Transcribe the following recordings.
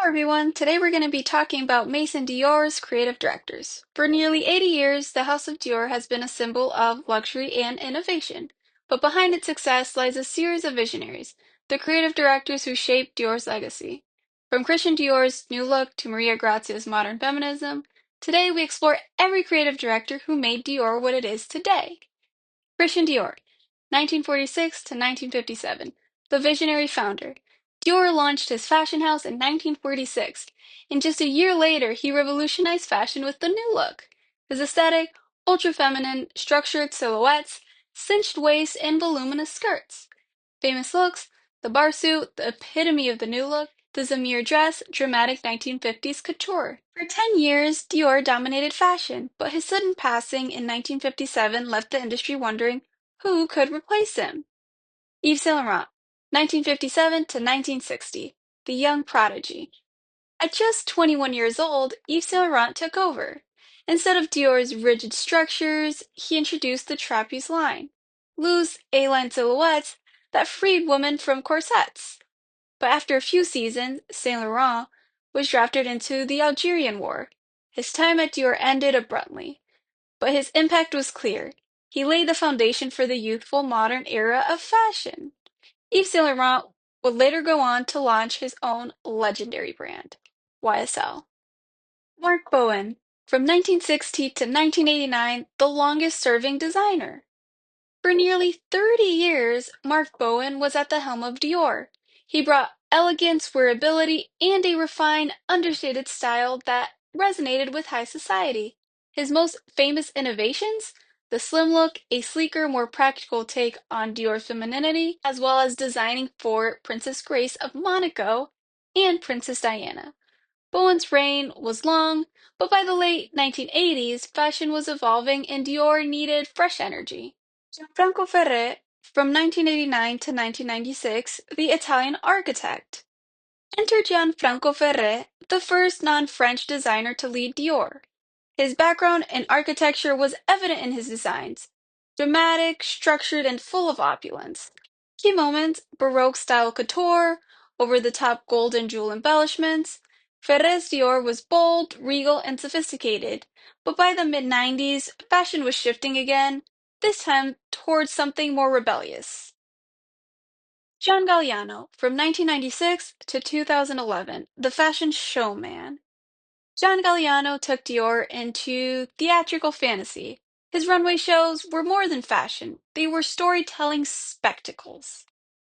Hello everyone, today we're going to be talking about Maison Dior's creative directors. For nearly 80 years, the House of Dior has been a symbol of luxury and innovation. But behind its success lies a series of visionaries, the creative directors who shaped Dior's legacy. From Christian Dior's new look to Maria Grazia's modern feminism, today we explore every creative director who made Dior what it is today. Christian Dior, 1946 to 1957, the visionary founder. Dior launched his fashion house in 1946, and just a year later he revolutionized fashion with the new look. His aesthetic, ultra-feminine, structured silhouettes, cinched waists, and voluminous skirts. Famous looks, the bar suit, the epitome of the new look, the Zamir dress, dramatic 1950s couture. For 10 years, Dior dominated fashion, but his sudden passing in 1957 left the industry wondering who could replace him. Yves Saint Laurent, 1957 to 1960, the young prodigy. At just 21 years old, Yves Saint Laurent took over. Instead of Dior's rigid structures, he introduced the trapeze line, loose A-line silhouettes that freed women from corsets. But after a few seasons, Saint Laurent was drafted into the Algerian War. His time at Dior ended abruptly, but his impact was clear. He laid the foundation for the youthful modern era of fashion. Yves Saint Laurent would later go on to launch his own legendary brand, YSL. Marc Bohan, from 1960 to 1989, the longest-serving designer. For nearly 30 years, Marc Bohan was at the helm of Dior. He brought elegance, wearability, and a refined, understated style that resonated with high society. His most famous innovations? The slim look, a sleeker, more practical take on Dior's femininity, as well as designing for Princess Grace of Monaco and Princess Diana. Bowen's reign was long, but by the late 1980s, fashion was evolving and Dior needed fresh energy. Gianfranco Ferré, from 1989 to 1996, the Italian architect. Enter Gianfranco Ferré, the first non-French designer to lead Dior. His background in architecture was evident in his designs, dramatic, structured, and full of opulence. Key moments, Baroque-style couture, over-the-top gold and jewel embellishments. Ferré's Dior was bold, regal, and sophisticated, but by the mid-90s, fashion was shifting again, this time towards something more rebellious. John Galliano, from 1996 to 2011, the fashion showman. John Galliano took Dior into theatrical fantasy. His runway shows were more than fashion, they were storytelling spectacles.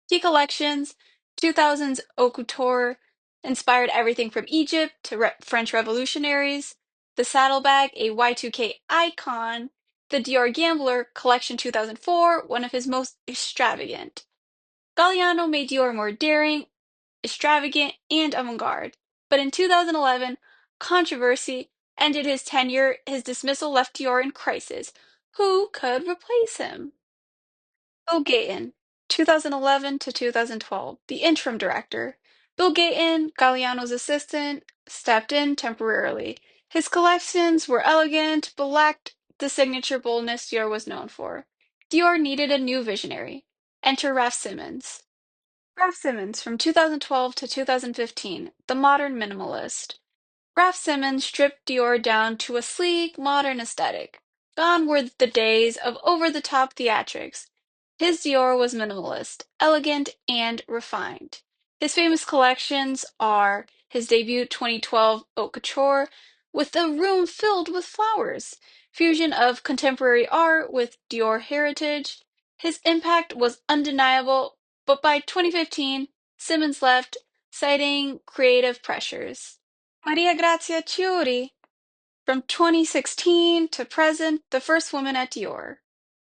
Key collections, 2000's haute couture, inspired everything from Egypt to French revolutionaries. The saddlebag, a Y2K icon. The Dior Gambler, collection 2004, one of his most extravagant. Galliano made Dior more daring, extravagant, and avant-garde. But in 2011, controversy ended his tenure. His dismissal left Dior in crisis. Who could replace him? Bill Gaytten, 2011 to 2012, the interim director. Bill Gaytten, Galliano's assistant, stepped in temporarily. His collections were elegant, but lacked the signature boldness Dior was known for. Dior needed a new visionary. Enter Raf Simons. Raf Simons, from 2012 to 2015, the modern minimalist. Raf Simons stripped Dior down to a sleek, modern aesthetic. Gone were the days of over-the-top theatrics. His Dior was minimalist, elegant, and refined. His famous collections are his debut 2012 haute couture, with a room filled with flowers, fusion of contemporary art with Dior heritage. His impact was undeniable, but by 2015, Simons left, citing creative pressures. Maria Grazia Chiuri, from 2016 to present, the first woman at Dior.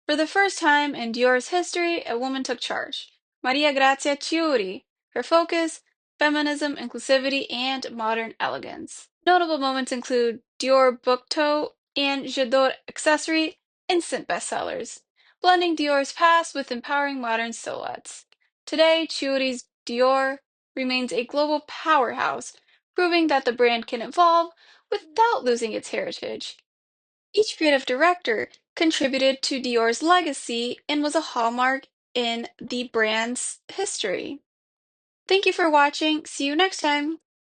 For the first time in Dior's history, a woman took charge. Maria Grazia Chiuri. Her focus, feminism, inclusivity, and modern elegance. Notable moments include Dior Book Tote and J'adore Accessory, instant bestsellers, blending Dior's past with empowering modern silhouettes. Today, Chiuri's Dior remains a global powerhouse, proving that the brand can evolve without losing its heritage. Each creative director contributed to Dior's legacy and was a hallmark in the brand's history. Thank you for watching. See you next time.